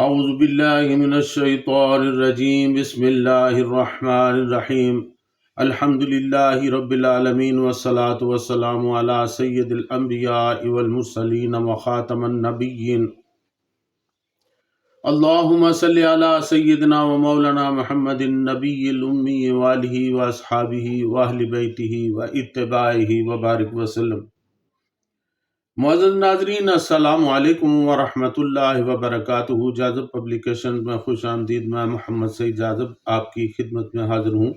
اعوذ باللہ من الشیطان الرجیم بسم اللہ الرحمن الرحیم الحمد للہ رب العالمین والصلاة والسلام علی سید الانبیاء والمرسلین وخاتم النبیین اللہم صلی علی سیدنا و مولانا محمد النبی الامی وآلہ واصحابہ واہل بیتہ واتباعہ وبارک وسلم۔ معزز ناظرین، السلام علیکم ورحمۃ اللہ وبرکاتہ۔ جاذب پبلیکیشن میں خوش آمدید۔ میں محمد سعید جاذب آپ کی خدمت میں حاضر ہوں۔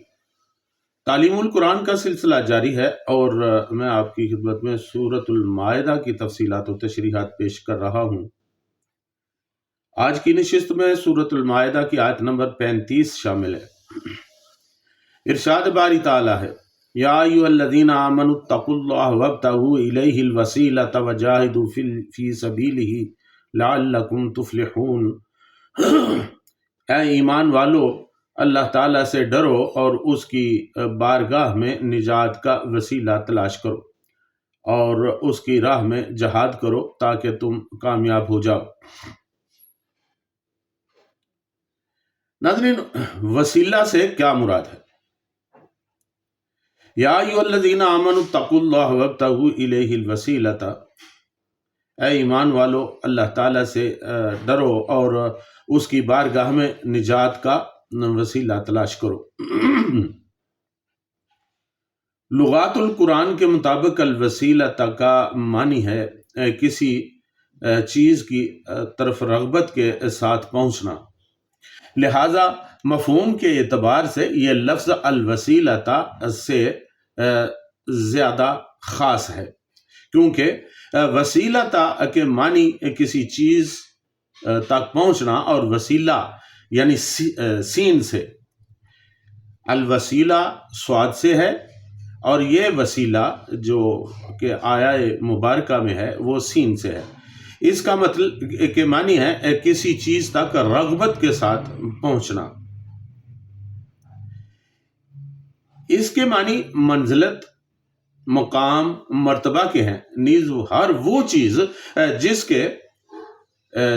تعلیم القرآن کا سلسلہ جاری ہے اور میں آپ کی خدمت میں سورۃ المائدہ کی تفصیلات و تشریحات پیش کر رہا ہوں۔ آج کی نشست میں سورۃ المائدہ کی آیت نمبر 35 شامل ہے۔ ارشاد باری تعالیٰ ہے، یا ایھا الذین آمنوا اتقوا اللہ وابتغوا الیہ الوسیلۃ وجاہدوا فی سبیلہ لعلکم تفلحون۔ اے ایمان والو، اللہ تعالیٰ سے ڈرو اور اس کی بارگاہ میں نجات کا وسیلہ تلاش کرو اور اس کی راہ میں جہاد کرو تاکہ تم کامیاب ہو جاؤ۔ ناظرین، وسیلہ سے کیا مراد ہے؟ یا ایھا الذین آمنوا اتقوا اللہ وابتغوا الیہ الوسیلۃ، اے ایمان والو، اللہ تعالیٰ سے ڈرو اور اس کی بارگاہ میں نجات کا وسیلہ تلاش کرو۔ لغات القرآن کے مطابق الوسیلۃ کا معنی ہے کسی چیز کی طرف رغبت کے ساتھ پہنچنا، لہذا مفہوم کے اعتبار سے یہ لفظ الوسیلۃ سے زیادہ خاص ہے، کیونکہ وسیلۃ کے معنی کسی چیز تک پہنچنا اور وسیلہ یعنی سین سے، الوسیلہ صاد سے ہے اور یہ وسیلہ جو کہ آیا مبارکہ میں ہے وہ سین سے ہے۔ اس کا مطلب کہ معنی ہے کسی چیز تک رغبت کے ساتھ پہنچنا۔ اس کے معنی منزلت، مقام، مرتبہ کے ہیں، نیز ہر وہ چیز جس کے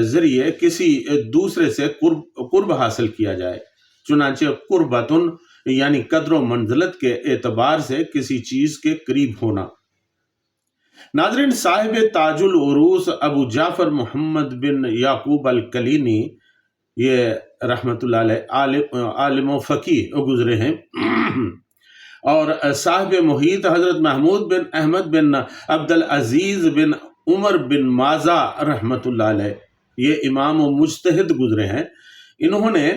ذریعے کسی دوسرے سے قرب حاصل کیا جائے، چنانچہ قربتن یعنی قدر و منزلت کے اعتبار سے کسی چیز کے قریب ہونا۔ ناظرین، صاحب تاج العروس ابو جعفر محمد بن یعقوب الکلینی، یہ رحمۃ اللہ علیہ عالم و فقیہ گزرے ہیں، اور صاحب محیط حضرت محمود بن احمد بن عبدالعزیز بن عمر بن مازہ رحمۃ اللہ علیہ، یہ امام و مجتہد گزرے ہیں۔ انہوں نے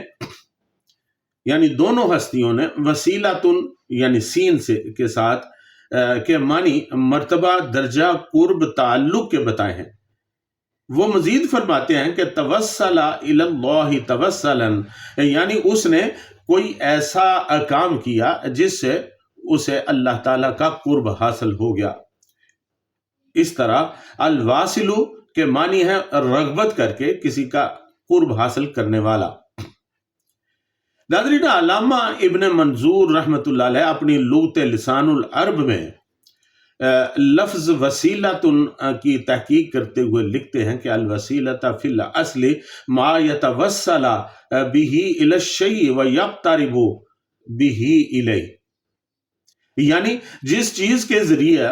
یعنی دونوں ہستیوں نے وسیلتن یعنی سین سے کے ساتھ کے معنی مرتبہ، درجہ، قرب، تعلق کے بتائے ہیں۔ وہ مزید فرماتے ہیں کہ توسل الی اللہ توسلا، یعنی اس نے کوئی ایسا کام کیا جس سے اسے اللہ تعالیٰ کا قرب حاصل ہو گیا۔ اس طرح الواصل کے معنی ہے رغبت کر کے کسی کا قرب حاصل کرنے والا۔ ناظرین، علامہ ابن منظور رحمۃ اللہ علیہ اپنی لغت لسان العرب میں لفظ وسیلۃن کی تحقیق کرتے ہوئے لکھتے ہیں کہ الوسیلۃ فی الاصل ما یتوسل بہ الی الشیء ویقترب بہ الیہ، یعنی جس چیز کے ذریعے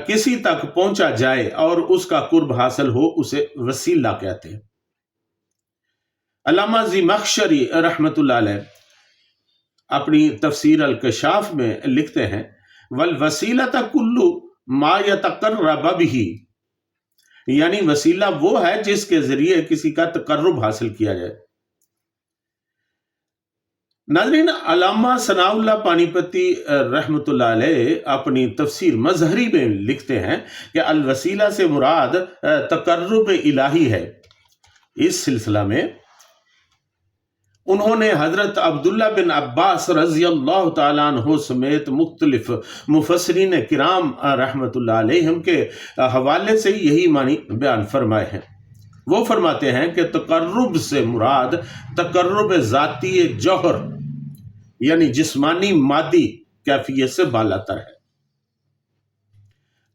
کسی تک پہنچا جائے اور اس کا قرب حاصل ہو اسے وسیلہ کہتے ہیں۔ علامہ زمخشری رحمۃ اللہ علیہ اپنی تفسیر الکشاف میں لکھتے ہیں والوسیلۃ کل ما یتقرب بہ، یعنی وسیلہ وہ ہے جس کے ذریعے کسی کا تقرب حاصل کیا جائے۔ ناظرین، علامہ ثناء اللہ پانی پتی رحمۃ اللہ علیہ اپنی تفسیر مظہری میں لکھتے ہیں کہ الوسیلہ سے مراد تقرب الہی ہے۔ اس سلسلہ میں انہوں نے حضرت عبداللہ بن عباس رضی اللہ تعالیٰ عنہ سمیت مختلف مفسرین کرام رحمۃ اللہ علیہم کے حوالے سے یہی معنی بیان فرمائے ہیں۔ وہ فرماتے ہیں کہ تقرب سے مراد تقرب ذاتی جوہر یعنی جسمانی مادی کیفیت سے بالاتر ہے۔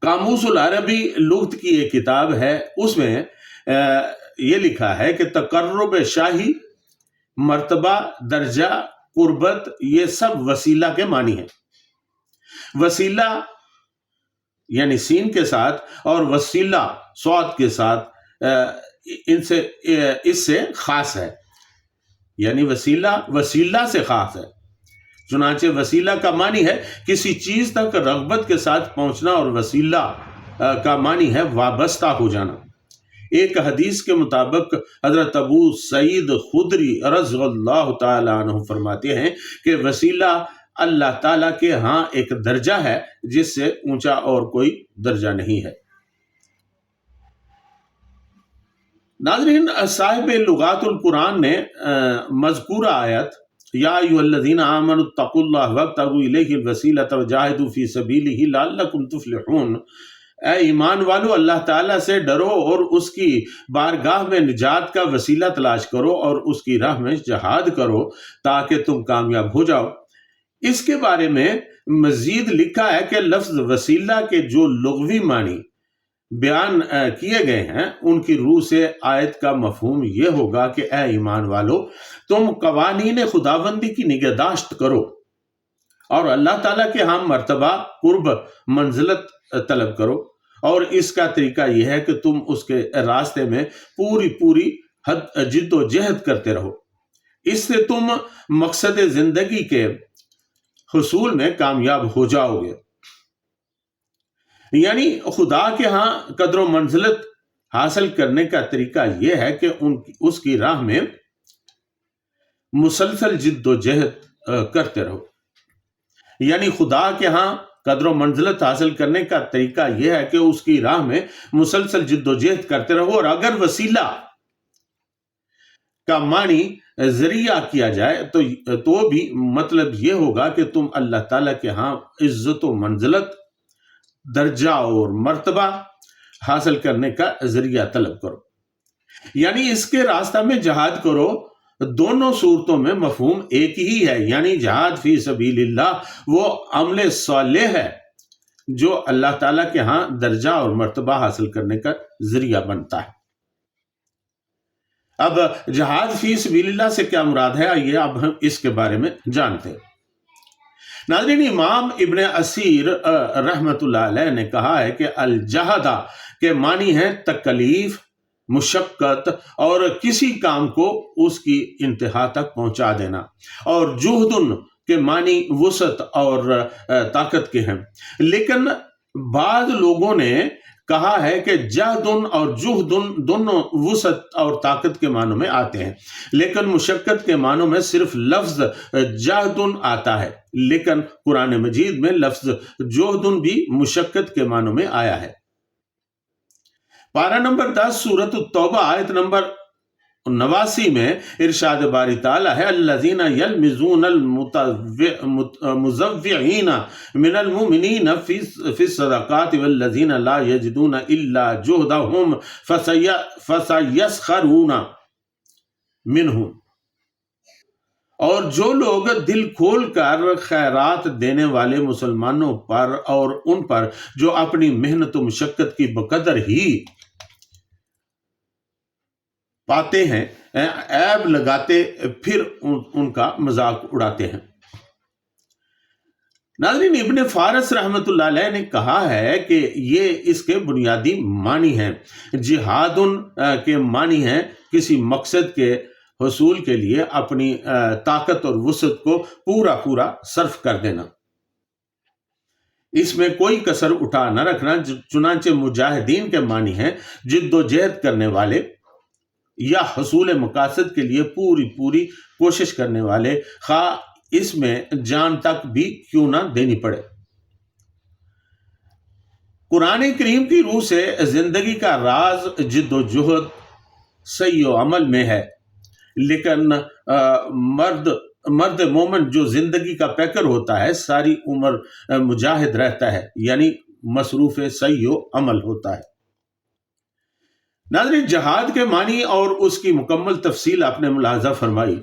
قاموس العربی لغت کی ایک کتاب ہے، اس میں یہ لکھا ہے کہ تقرب شاہی، مرتبہ، درجہ، قربت، یہ سب وسیلہ کے معنی ہیں۔ وسیلہ یعنی سین کے ساتھ اور وسیلہ صاد کے ساتھ اس سے خاص ہے، یعنی وسیلہ سے خاص ہے۔ چنانچہ وسیلہ کا معنی ہے کسی چیز تک رغبت کے ساتھ پہنچنا، اور وسیلہ کا معنی ہے وابستہ ہو جانا۔ ایک حدیث کے مطابق حضرت ابو سعید خدری رضی اللہ تعالی عنہ فرماتے ہیں کہ وسیلہ اللہ تعالیٰ کے ہاں ایک درجہ ہے جس سے اونچا اور کوئی درجہ نہیں ہے۔ ناظرین، صاحب لغات القرآن نے مذکورہ آیت یا ایھا الذین آمنوا اتقوا اللہ وابتغوا الیہ الوسیلۃ وجاہدوا فی سبیلہ لعلکم تفلحون، اے ایمان والو اللہ تعالیٰ سے ڈرو اور اس کی بارگاہ میں نجات کا وسیلہ تلاش کرو اور اس کی راہ میں جہاد کرو تاکہ تم کامیاب ہو جاؤ۔ اس کے بارے میں مزید لکھا ہے کہ لفظ وسیلہ کے جو لغوی معنی بیان کیے گئے ہیں ان کی روح سے آیت کا مفہوم یہ ہوگا کہ اے ایمان والو، تم قوانین خداوندی کی نگہداشت کرو اور اللہ تعالیٰ کے ہاں مرتبہ، قرب، منزلت طلب کرو، اور اس کا طریقہ یہ ہے کہ تم اس کے راستے میں پوری جد و جہد کرتے رہو۔ اس سے تم مقصد زندگی کے حصول میں کامیاب ہو جاؤ گے۔ یعنی خدا کے ہاں قدر و منزلت حاصل کرنے کا طریقہ یہ ہے کہ اس کی راہ میں مسلسل جد و جہد کرتے رہو۔ یعنی خدا کے ہاں قدر و منزلت حاصل کرنے کا طریقہ یہ ہے کہ اس کی راہ میں مسلسل جد و جہد کرتے رہو، اور اگر وسیلہ کا معنی ذریعہ کیا جائے تو بھی مطلب یہ ہوگا کہ تم اللہ تعالیٰ کے ہاں عزت و منزلت، درجہ اور مرتبہ حاصل کرنے کا ذریعہ طلب کرو، یعنی اس کے راستہ میں جہاد کرو۔ دونوں صورتوں میں مفہوم ایک ہی ہے، یعنی جہاد فی سبیل اللہ وہ عمل صالح ہے جو اللہ تعالیٰ کے ہاں درجہ اور مرتبہ حاصل کرنے کا ذریعہ بنتا ہے۔ اب جہاد فی سبیل اللہ سے کیا مراد ہے، یہ اب ہم اس کے بارے میں جانتے ہیں۔ ناظرین، امام ابن اسیر رحمت اللہ علیہ نے کہا ہے کہ الجہدہ کے معنی ہے تکلیف، مشقت اور کسی کام کو اس کی انتہا تک پہنچا دینا، اور جہدن کے معنی وسعت اور طاقت کے ہیں۔ لیکن بعض لوگوں نے کہا ہے کہ جہدن اور جہدن دونوں وسعت اور طاقت کے معنوں میں آتے ہیں، لیکن مشقت کے معنوں میں صرف لفظ جہدن آتا ہے، لیکن قرآن مجید میں لفظ جہدن بھی مشقت کے معنوں میں آیا ہے۔ پارہ نمبر 10 سورۃ التوبہ آیت نمبر 89 میں ارشاد باری تعالیٰ ہے الذین یلمزون المتطوعین من المؤمنین فی الصدقات والذین لا یجدون الا جہدہم فسیسخرون منہم، اور جو لوگ دل کھول کر خیرات دینے والے مسلمانوں پر اور ان پر جو اپنی محنت و مشقت کی بقدر ہی پاتے ہیں عیب لگاتے پھر ان کا مذاق اڑاتے ہیں۔ ناظرین، ابن فارس رحمت اللہ علیہ نے کہا ہے کہ یہ اس کے بنیادی معنی ہیں۔ جہاد کے معنی ہیں کسی مقصد کے حصول کے لیے اپنی طاقت اور وسعت کو پورا صرف کر دینا، اس میں کوئی کسر اٹھا نہ رکھنا۔ چنانچہ مجاہدین کے معنی ہیں جد و جہد کرنے والے یا حصول مقاصد کے لیے پوری کوشش کرنے والے، خواہ اس میں جان تک بھی کیوں نہ دینی پڑے۔ قرآن کریم کی روح سے زندگی کا راز جد و جہد، سعی و عمل میں ہے، لیکن مرد مومن جو زندگی کا پیکر ہوتا ہے ساری عمر مجاہد رہتا ہے، یعنی مصروف سعی و عمل ہوتا ہے۔ ناظرین، جہاد کے معنی اور اس کی مکمل تفصیل آپ نے ملاحظہ فرمائی۔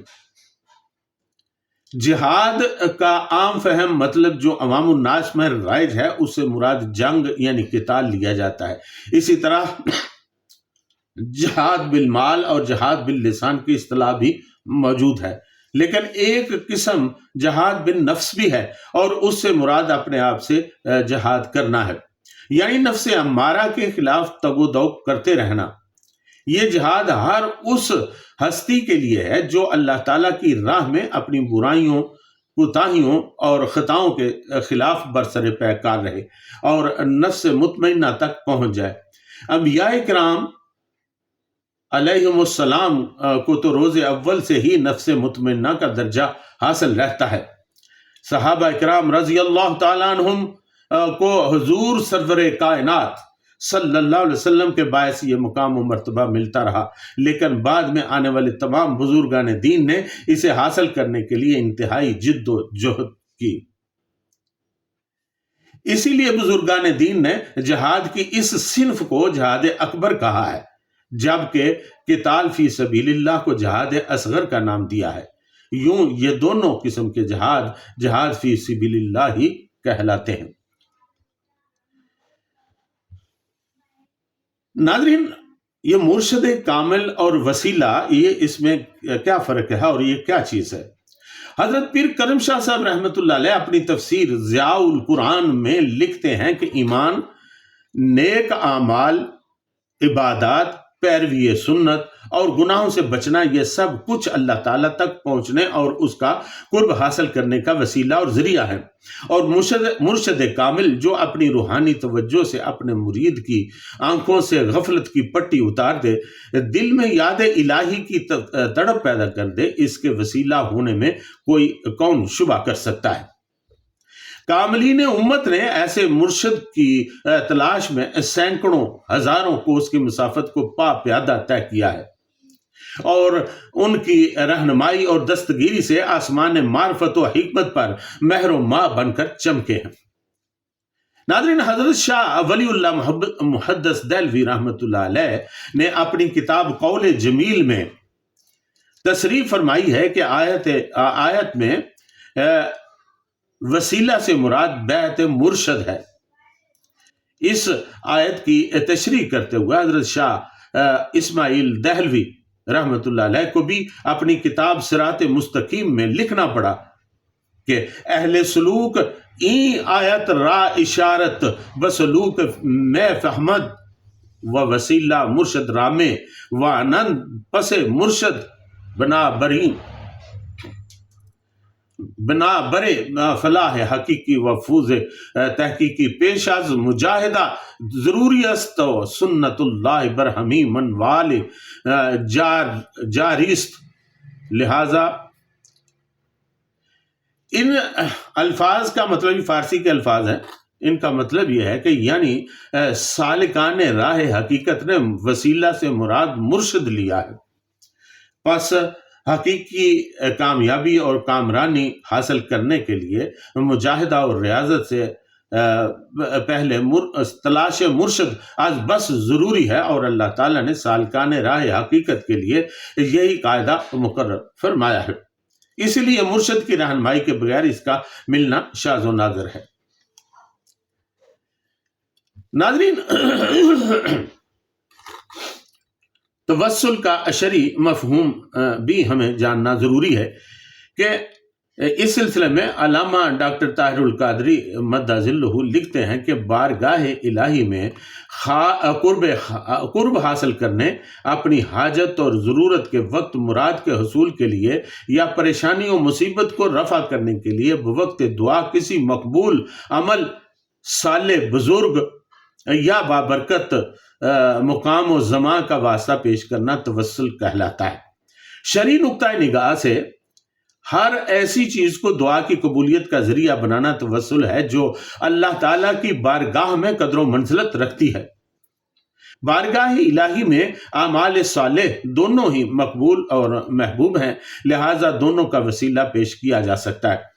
جہاد کا عام فہم مطلب جو عوام الناس میں رائج ہے اس سے مراد جنگ یعنی قتال لیا جاتا ہے۔ اسی طرح جہاد بالمال اور جہاد باللسان کی اصطلاح بھی موجود ہے، لیکن ایک قسم جہاد بالنفس بھی ہے، اور اس سے مراد اپنے آپ سے جہاد کرنا ہے، یعنی نفس امارہ کے خلاف تگ و دو کرتے رہنا۔ یہ جہاد ہر اس ہستی کے لیے ہے جو اللہ تعالیٰ کی راہ میں اپنی برائیوں، کوتاہیوں اور خطاؤں کے خلاف برسر پیکار رہے اور نفس مطمئنہ تک پہنچ جائے۔ انبیاء کرام علیہم السلام کو تو روز اول سے ہی نفس مطمئنہ کا درجہ حاصل رہتا ہے۔ صحابہ کرام رضی اللہ تعالیٰ عنہم کو حضور سرور کائنات صلی اللہ علیہ وسلم کے باعث یہ مقام و مرتبہ ملتا رہا، لیکن بعد میں آنے والے تمام بزرگان دین نے اسے حاصل کرنے کے لیے انتہائی جد و جہد کی۔ اسی لیے بزرگان دین نے جہاد کی اس صنف کو جہاد اکبر کہا ہے، جبکہ قتال فی سبیل اللہ کو جہاد اصغر کا نام دیا ہے۔ یوں یہ دونوں قسم کے جہاد فی سبیل اللہ ہی کہلاتے ہیں۔ ناظرین، یہ مرشد کامل اور وسیلہ، یہ اس میں کیا فرق ہے اور یہ کیا چیز ہے؟ حضرت پیر کرم شاہ صاحب رحمۃ اللہ علیہ اپنی تفسیر ضیاء القرآن میں لکھتے ہیں کہ ایمان، نیک اعمال، عبادات، پیروی سنت اور گناہوں سے بچنا، یہ سب کچھ اللہ تعالیٰ تک پہنچنے اور اس کا قرب حاصل کرنے کا وسیلہ اور ذریعہ ہے۔ اور مرشد کامل جو اپنی روحانی توجہ سے اپنے مرید کی آنکھوں سے غفلت کی پٹی اتار دے، دل میں یاد الہی کی تڑپ پیدا کر دے، اس کے وسیلہ ہونے میں کون شبہ کر سکتا ہے؟ کاملین امت نے ایسے مرشد کی تلاش میں سینکڑوں ہزاروں کوس کی مسافت کو پا پیادہ طے کیا ہے، اور ان کی رہنمائی اور دستگیری سے آسمان معرفت و حکمت پر مہر و ماہ بن کر چمکے ہیں۔ ناظرین، حضرت شاہ ولی اللہ محدث دہلوی رحمۃ اللہ علیہ نے اپنی کتاب قول جمیل میں تصریح فرمائی ہے کہ آیت میں وسیلہ سے مراد بیعت مرشد ہے۔ اس آیت کی تشریح کرتے ہوئے حضرت شاہ اسماعیل دہلوی رحمۃ اللہ علیہ کو بھی اپنی کتاب صراط مستقیم میں لکھنا پڑا کہ اہل سلوک این آیت را اشارت بسلوک میں فہمد و وسیلہ مرشد رامے و آنند پس مرشد بنا برے فلاح حقیقی و فوز تحقیقی پیش از مجاہدہ ضروری است و سنت اللہ برہمی من وال جاریست۔ لہذا ان الفاظ کا مطلب، فارسی کے الفاظ ہیں، ان کا مطلب یہ ہے کہ یعنی سالکان راہ حقیقت نے وسیلہ سے مراد مرشد لیا ہے، پس حقیقی کامیابی اور کامرانی حاصل کرنے کے لیے مجاہدہ اور ریاضت سے پہلے تلاش مرشد آج بس ضروری ہے، اور اللہ تعالیٰ نے سالکان راہ حقیقت کے لیے یہی قاعدہ مقرر فرمایا ہے۔ اسی لیے مرشد کی رہنمائی کے بغیر اس کا ملنا شاذ و نادر ہے۔ ناظرین، توسل کا شرعی مفہوم بھی ہمیں جاننا ضروری ہے کہ اس سلسلے میں علامہ ڈاکٹر طاہر القادری مدہ ذلہ لکھتے ہیں کہ بارگاہ الہی میں قرب حاصل کرنے، اپنی حاجت اور ضرورت کے وقت مراد کے حصول کے لیے یا پریشانی و مصیبت کو رفع کرنے کے لیے بوقت دعا کسی مقبول عمل، صالح بزرگ یا بابرکت مقام و زمان کا واسطہ پیش کرنا توسل کہلاتا ہے۔ شرعی نقطۂ نگاہ سے ہر ایسی چیز کو دعا کی قبولیت کا ذریعہ بنانا توسل ہے جو اللہ تعالیٰ کی بارگاہ میں قدر و منزلت رکھتی ہے۔ بارگاہ الہی میں اعمال صالح دونوں ہی مقبول اور محبوب ہیں، لہٰذا دونوں کا وسیلہ پیش کیا جا سکتا ہے۔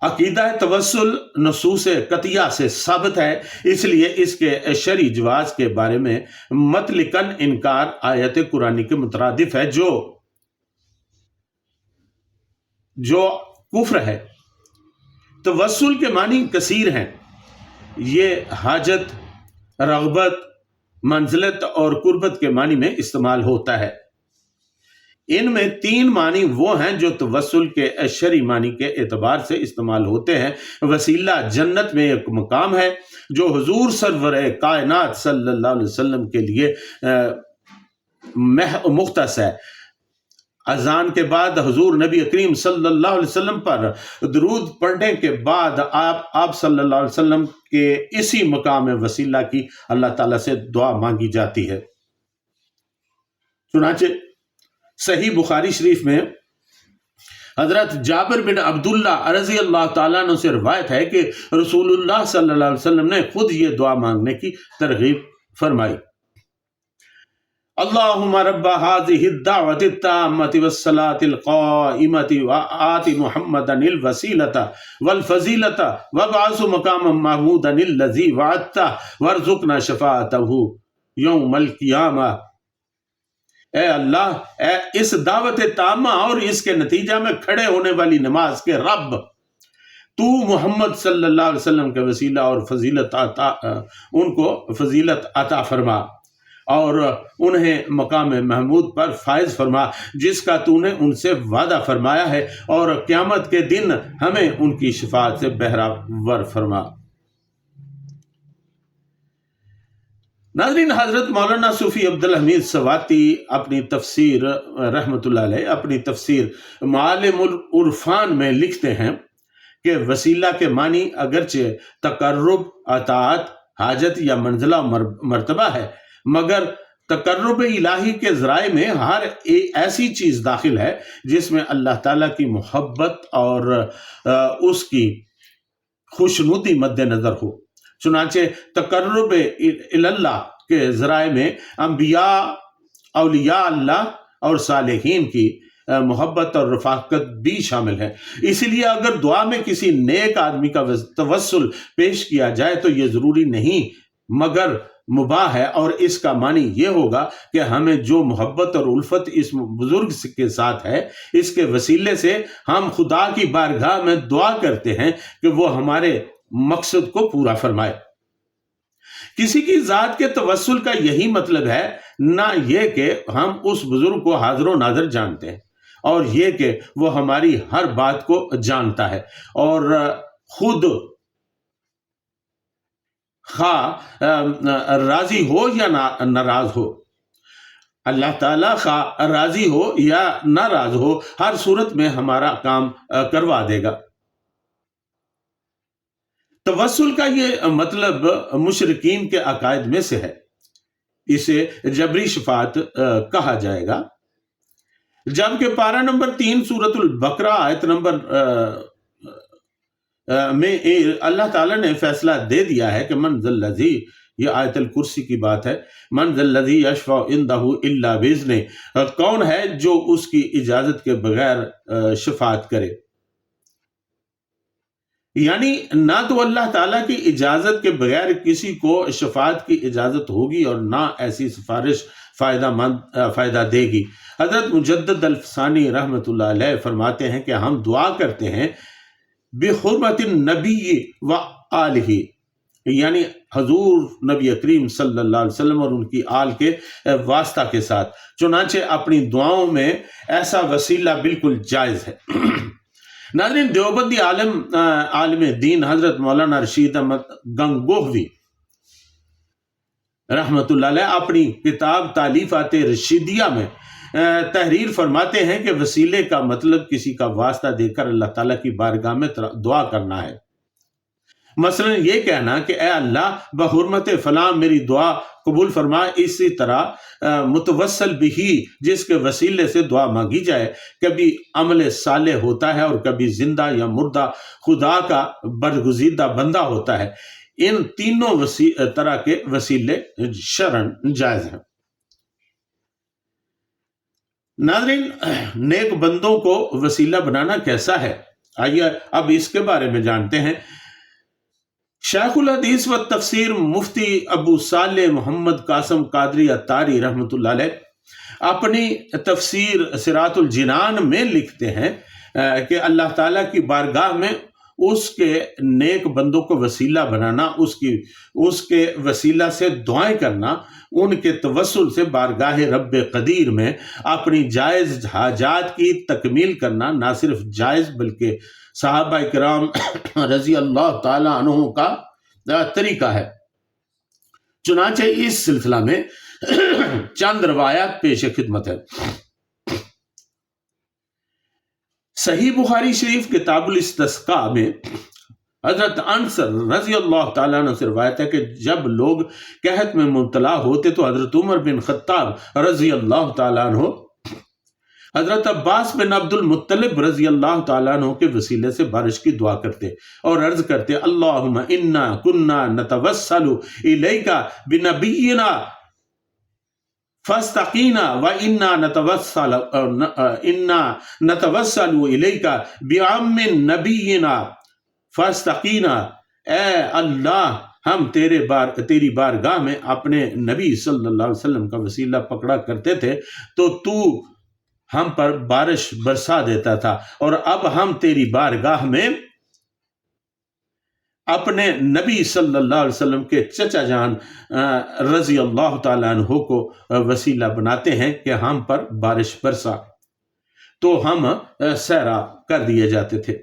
عقیدہ توسل نصوص قطعیہ سے ثابت ہے، اس لیے اس کے شرعی جواز کے بارے میں مطلقاً انکار آیت قرآنی کے مترادف ہے جو کفر ہے۔ توسل کے معنی کثیر ہیں، یہ حاجت، رغبت، منزلت اور قربت کے معنی میں استعمال ہوتا ہے۔ ان میں 3 معنی وہ ہیں جو توسل کے شرعی معنی کے اعتبار سے استعمال ہوتے ہیں۔ وسیلہ جنت میں ایک مقام ہے جو حضور سرور کائنات صلی اللہ علیہ وسلم کے لیے مختص ہے۔ اذان کے بعد حضور نبی کریم صلی اللہ علیہ وسلم پر درود پڑھنے کے بعد آپ صلی اللہ علیہ وسلم کے اسی مقام وسیلہ کی اللہ تعالیٰ سے دعا مانگی جاتی ہے۔ چنانچہ صحیح بخاری شریف میں حضرت جابر بن عبداللہ رضی اللہ تعالیٰ عنہ سے روایت ہے کہ رسول اللہ صلی اللہ علیہ وسلم نے خود یہ دعا مانگنے کی ترغیب فرمائی۔ اللہم رب هذه الدعوة التامة والصلاة القائمة وآت محمدا الوسيلة والفضيلة وابعثه مقاما محمودا الذي وعدته وارزقنا شفاعته یوم القیامہ۔ اے اللہ، اس دعوت تامہ اور اس کے نتیجہ میں کھڑے ہونے والی نماز کے رب، تو محمد صلی اللہ علیہ وسلم کے وسیلہ اور ان کو فضیلت عطا فرما اور انہیں مقام محمود پر فائز فرما جس کا تو نے ان سے وعدہ فرمایا ہے، اور قیامت کے دن ہمیں ان کی شفاعت سے بہرہ فرما۔ ناظرین، حضرت مولانا صوفی عبدالحمید سواتی اپنی تفسیر رحمۃ اللہ علیہ اپنی تفسیر معالم العرفان میں لکھتے ہیں کہ وسیلہ کے معنی اگرچہ تقرب، اطاعت، حاجت یا منزلہ مرتبہ ہے، مگر تقرب الہی کے ذرائع میں ہر ایسی چیز داخل ہے جس میں اللہ تعالیٰ کی محبت اور اس کی خوشنودی مد نظر ہو۔ چنانچہ تقرب اللہ کے ذرائع میں انبیاء، اولیاء اللہ اور صالحین کی محبت اور رفاقت بھی شامل ہے۔ اسی لیے اگر دعا میں کسی نیک آدمی کا توسل پیش کیا جائے تو یہ ضروری نہیں مگر مباح ہے، اور اس کا معنی یہ ہوگا کہ ہمیں جو محبت اور الفت اس بزرگ کے ساتھ ہے، اس کے وسیلے سے ہم خدا کی بارگاہ میں دعا کرتے ہیں کہ وہ ہمارے مقصد کو پورا فرمائے۔ کسی کی ذات کے توسل کا یہی مطلب ہے، نہ یہ کہ ہم اس بزرگ کو حاضر و ناظر جانتے ہیں، اور یہ کہ وہ ہماری ہر بات کو جانتا ہے اور خود خواہ راضی ہو یا ناراض ہو، اللہ تعالیٰ خواہ راضی ہو یا ناراض ہو، ہر صورت میں ہمارا کام کروا دے گا۔ توسل کا یہ مطلب مشرکین کے عقائد میں سے ہے، اسے جبری شفاعت کہا جائے گا، جبکہ پارہ نمبر 3 سورۃ البقرہ آیت نمبر میں اللہ تعالیٰ نے فیصلہ دے دیا ہے کہ من ذا الذی، یہ آیت الکرسی کی بات ہے، من ذا الذی یشفع عندہ الا باذنہ، کون ہے جو اس کی اجازت کے بغیر شفاعت کرے؟ یعنی نہ تو اللہ تعالیٰ کی اجازت کے بغیر کسی کو شفاعت کی اجازت ہوگی اور نہ ایسی سفارش فائدہ دے گی۔ حضرت مجدد الفسانی رحمۃ اللہ علیہ فرماتے ہیں کہ ہم دعا کرتے ہیں بحرمت النبی و آلہ، یعنی حضور نبی کریم صلی اللہ علیہ وسلم اور ان کی آل کے واسطہ کے ساتھ، چنانچہ اپنی دعاؤں میں ایسا وسیلہ بالکل جائز ہے۔ ناظرین، دیوبندی عالم دین حضرت مولانا رشید احمد گنگوہوی رحمۃ اللہ علیہ اپنی کتاب تالیفات رشیدیہ میں تحریر فرماتے ہیں کہ وسیلے کا مطلب کسی کا واسطہ دے کر اللہ تعالیٰ کی بارگاہ میں دعا کرنا ہے۔ مثلا یہ کہنا کہ اے اللہ بحرمت فلاں میری دعا قبول فرما، اسی طرح متوسل بھی جس کے وسیلے سے دعا مانگی جائے کبھی عمل صالح ہوتا ہے اور کبھی زندہ یا مردہ خدا کا برگزیدہ بندہ ہوتا ہے۔ ان تینوں طرح کے وسیلے شرعاً جائز ہیں۔ ناظرین، نیک بندوں کو وسیلہ بنانا کیسا ہے؟ آئیے اب اس کے بارے میں جانتے ہیں۔ شیخ الحدیث و تفسیر مفتی ابو صالح محمد قاسم قادری اتاری رحمۃ اللہ علیہ اپنی تفسیر صراط الجنان میں لکھتے ہیں کہ اللہ تعالیٰ کی بارگاہ میں اس کے نیک بندوں کو وسیلہ بنانا، اس کے وسیلہ سے دعائیں کرنا، ان کے توسل سے بارگاہ رب قدیر میں اپنی جائز حاجات کی تکمیل کرنا نہ صرف جائز بلکہ صحابہ کرام رضی اللہ تعالی عنہ کا طریقہ ہے۔ چنانچہ اس سلسلہ میں چند روایات پیش خدمت ہے۔ صحیح بخاری شریف کتاب الاستسقاء میں حضرت انس رضی اللہ تعالیٰ عنہ سے روایت ہے کہ جب لوگ قحط میں مبتلا ہوتے تو حضرت عمر بن خطاب رضی اللہ تعالیٰ عنہ حضرت عباس بن عبد المطلب رضی اللہ تعالیٰ عنہ کے وسیلے سے بارش کی دعا کرتے اور عرض کرتے اللہم انا کننا نتوسل الیک بنبینا فاستقینا وَإِنَّا نَتَوَسَّلُ إِلَيْكَ بِعَمِّ نَبِيِّنَا فَاسْتَقِينَا، اے اللہ ہم تیری بارگاہ میں اپنے نبی صلی اللہ علیہ وسلم کا وسیلہ پکڑا کرتے تھے تو تو ہم پر بارش برسا دیتا تھا، اور اب ہم تیری بارگاہ میں اپنے نبی صلی اللہ علیہ وسلم کے چچا جان رضی اللہ تعالیٰ عنہ کو وسیلہ بناتے ہیں کہ ہم پر بارش برسا، تو ہم سیراب کر دیے جاتے تھے۔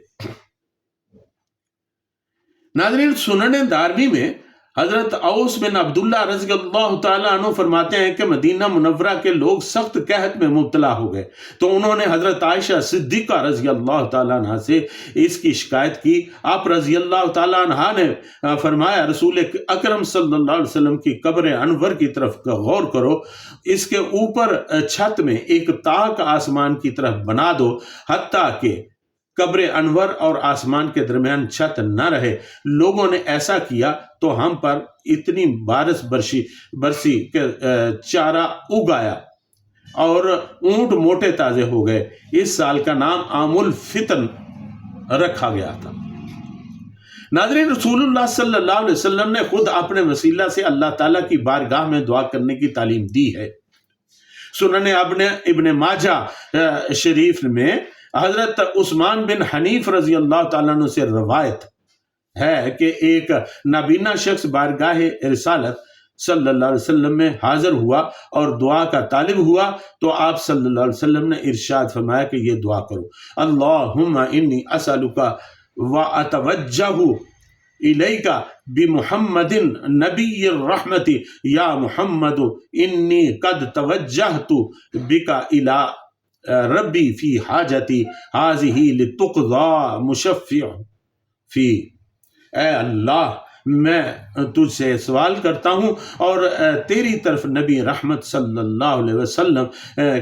ناظرین، سنن دارمی میں حضرت اوس بن عبداللہ رضی اللہ تعالیٰ عنہ فرماتے ہیں کہ مدینہ منورہ کے لوگ سخت قحط میں مبتلا ہو گئے تو انہوں نے حضرت عائشہ صدیقہ رضی اللہ تعالیٰ عنہ سے اس کی شکایت کی۔ آپ رضی اللہ تعالیٰ عنہ نے فرمایا رسول اکرم صلی اللہ علیہ وسلم کی قبر انور کی طرف غور کرو، اس کے اوپر چھت میں ایک طاق آسمان کی طرف بنا دو حتیٰ کہ قبر انور اور آسمان کے درمیان چھت نہ رہے۔ لوگوں نے ایسا کیا تو ہم پر اتنی بارش برسی کہ چارہ اگ آیا اور اونٹ موٹے تازے ہو گئے۔ اس سال کا نام عام الفتن رکھا گیا تھا۔ ناظرین، رسول اللہ صلی اللہ علیہ وسلم نے خود اپنے وسیلہ سے اللہ تعالیٰ کی بارگاہ میں دعا کرنے کی تعلیم دی ہے۔ سنن ابن ماجہ شریف میں حضرت عثمان بن حنیف رضی اللہ تعالیٰ عنہ سے روایت ہے کہ ایک نابینا شخص بارگاہ رسالت صلی اللہ علیہ وسلم میں حاضر ہوا اور دعا کا طالب ہوا تو آپ صلی اللہ علیہ وسلم نے ارشاد فرمایا کہ یہ دعا کرو، اللہم انی اسألک واتوجہ الیک بمحمد نبی الرحمت یا محمد انی قد توجہت بک الی ربی فی حاجتی حاضہ لتقضی مشفع فی، اے اللہ میں تجھ سے سوال کرتا ہوں اور تیری طرف نبی رحمت صلی اللہ علیہ وسلم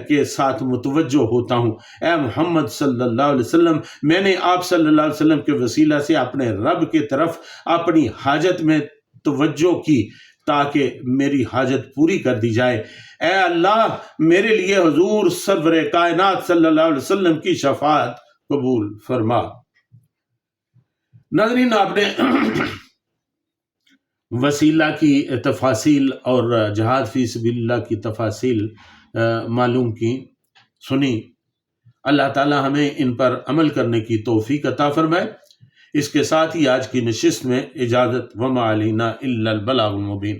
کے ساتھ متوجہ ہوتا ہوں۔ اے محمد صلی اللہ علیہ وسلم، میں نے آپ صلی اللہ علیہ وسلم کے وسیلہ سے اپنے رب کی طرف اپنی حاجت میں توجہ کی تاکہ میری حاجت پوری کر دی جائے۔ اے اللہ میرے لیے حضور سرور کائنات صلی اللہ علیہ وسلم کی شفاعت قبول فرما۔ ناظرین، آپ نے وسیلہ کی تفاصیل اور جہاد فی سبیل اللہ کی تفاصیل معلوم کی، سنی۔ اللہ تعالی ہمیں ان پر عمل کرنے کی توفیق عطا فرمائے۔ اس کے ساتھ ہی آج کی نشست میں اجازت، وما علینا الا البلاغ المبین۔